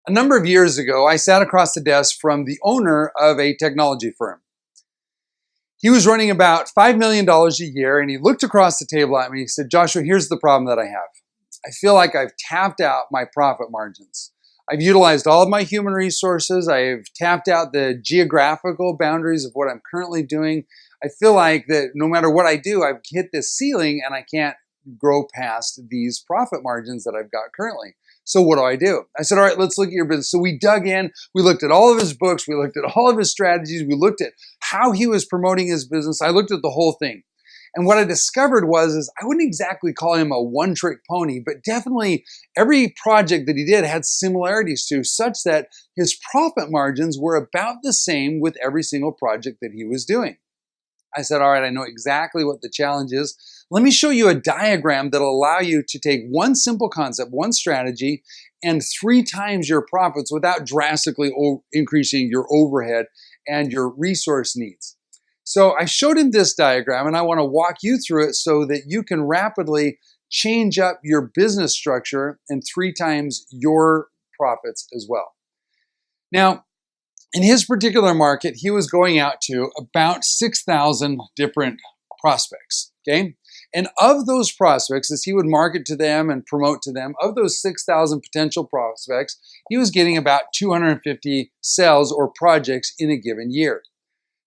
A number of years ago, I sat across the desk from the owner of a technology firm. He was running about $5 million a year, and he looked across the table at me. He said, "Joshua, here's the problem that I have. I feel like I've tapped out my profit margins. I've utilized all of my human resources. I've tapped out the geographical boundaries of what I'm currently doing. I feel like that no matter what I do, I've hit this ceiling and I can't grow past these profit margins that I've got currently. So what do I do?" I said, "All right, let's look at your business." So we dug in, we looked at all of his books, we looked at all of his strategies, we looked at how he was promoting his business. I looked at the whole thing. And what I discovered was I wouldn't exactly call him a one-trick pony, but definitely every project that he did had similarities to, such that his profit margins were about the same with every single project that he was doing. I said, "All right, I know exactly what the challenge is. Let me show you a diagram that'll allow you to take one simple concept, one strategy, and 3 times your profits without drastically increasing your overhead and your resource needs." So I showed him this diagram, and I want to walk you through it so that you can rapidly change up your business structure and 3 times your profits as well. Now, in his particular market, he was going out to about 6,000 different prospects, okay? And of those prospects, as he would market to them and promote to them, of those 6,000 potential prospects, he was getting about 250 sales or projects in a given year.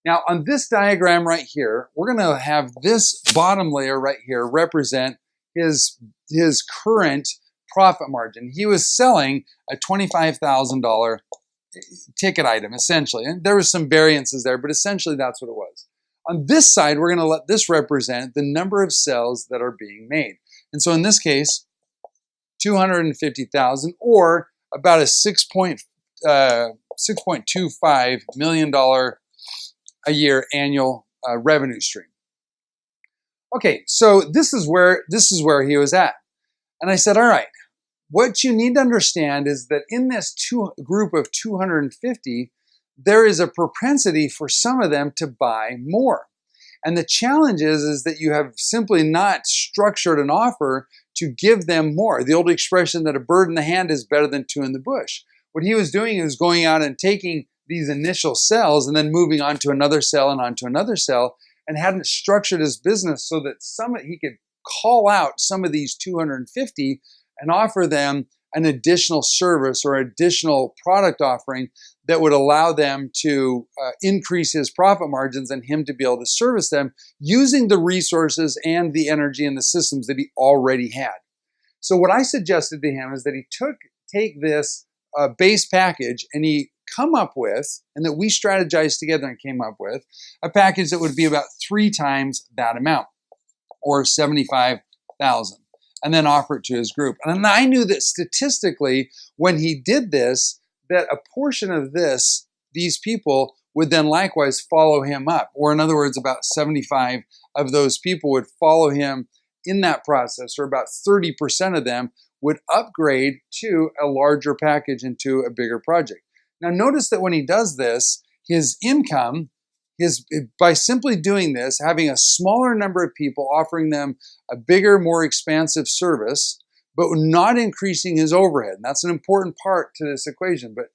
Now, on this diagram right here, we're going to have this bottom layer right here represent his current profit margin. He was selling a $25,000 ticket item, essentially. And there was some variances there, but essentially that's what it was. On this side, we're going to let this represent the number of sales that are being made. And so in this case, 250,000 or about a $6.25 million a year annual revenue stream. Okay, so this is where he was at. And I said, "All right, what you need to understand is that in this group of 250, there is a propensity for some of them to buy more. And the challenge is that you have simply not structured an offer to give them more. The old expression that a bird in the hand is better than 2 in the bush. What he was doing is going out and taking these initial sales and then moving on to another sale and on to another sale, and hadn't structured his business so that he could call out some of these 250 and offer them an additional service or additional product offering that would allow them to increase his profit margins and him to be able to service them using the resources and the energy and the systems that he already had. So what I suggested to him is that he take this base package and he come up with, and that we strategized together and came up with, a package that would be about 3 times that amount, or 75,000. And then offer it to his group. And I knew that statistically, when he did this, that a portion of these people would then likewise follow him up. Or in other words, about 75 of those people would follow him in that process, or about 30% of them would upgrade to a larger package and to a bigger project. Now notice that when he does this, his income, by simply doing this, having a smaller number of people, offering them a bigger, more expansive service, but not increasing his overhead. And that's an important part to this equation. But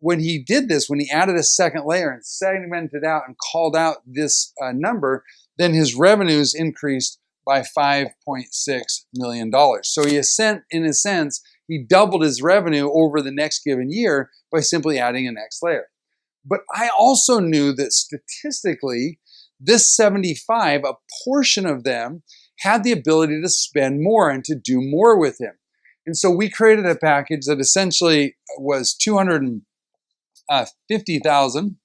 when he did this, when he added a second layer and segmented out and called out this number, then his revenues increased by $5.6 million. So in a sense, he doubled his revenue over the next given year by simply adding a next layer. But I also knew that statistically, this 75, a portion of them had the ability to spend more and to do more with him. And so we created a package that essentially was 250,000,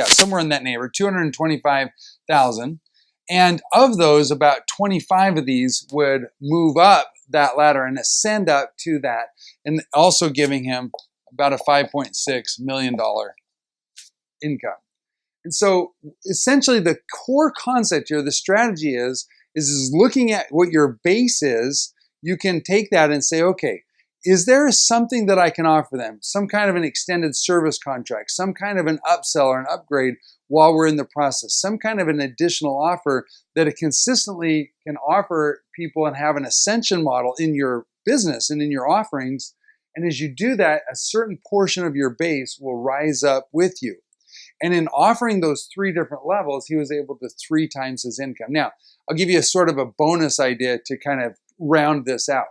somewhere in that neighborhood, 225,000. And of those, about 25 of these would move up that ladder and ascend up to that, and also giving him about a $5.6 million income. And so essentially the core concept here, the strategy is looking at what your base is. You can take that and say, okay, is there something that I can offer them? Some kind of an extended service contract, some kind of an upsell or an upgrade while we're in the process, some kind of an additional offer that it consistently can offer people and have an ascension model in your business and in your offerings. And as you do that, a certain portion of your base will rise up with you. And in offering those 3 different levels, he was able to 3 times his income. Now, I'll give you a sort of a bonus idea to kind of round this out.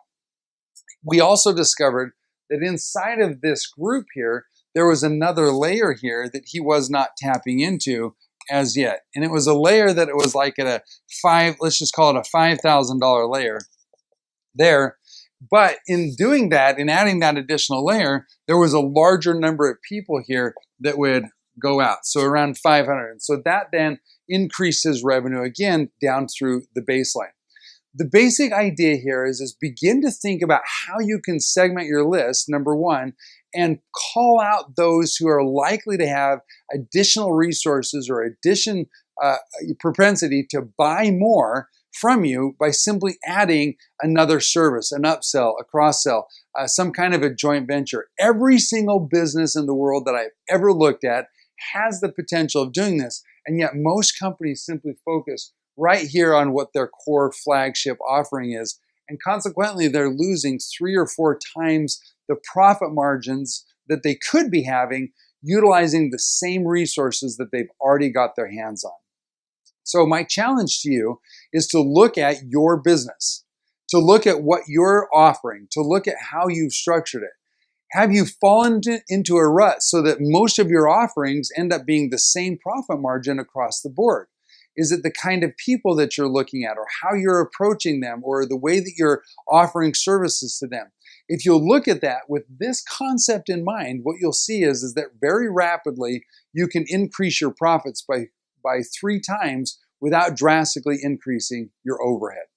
We also discovered that inside of this group here, there was another layer here that he was not tapping into as yet. And it was a layer that it was like at a let's just call it a $5,000 layer there. But in doing that, in adding that additional layer, there was a larger number of people here that would go out. So around 500. And so that then increases revenue again down through the baseline. The basic idea here is begin to think about how you can segment your list, number one, and call out those who are likely to have additional resources or propensity to buy more from you by simply adding another service, an upsell, a cross-sell, some kind of a joint venture. Every single business in the world that I've ever looked at has the potential of doing this, and yet most companies simply focus right here on what their core flagship offering is, and consequently they're losing 3 or 4 times the profit margins that they could be having utilizing the same resources that they've already got their hands on. So my challenge to you is to look at your business, to look at what you're offering, to look at how you've structured it. Have you fallen into a rut so that most of your offerings end up being the same profit margin across the board? Is it the kind of people that you're looking at, or how you're approaching them, or the way that you're offering services to them? If you'll look at that with this concept in mind, what you'll see is that very rapidly you can increase your profits by 3 times without drastically increasing your overhead.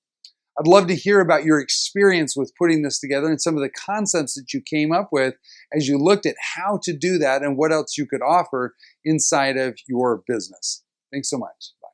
I'd love to hear about your experience with putting this together and some of the concepts that you came up with as you looked at how to do that and what else you could offer inside of your business. Thanks so much. Bye.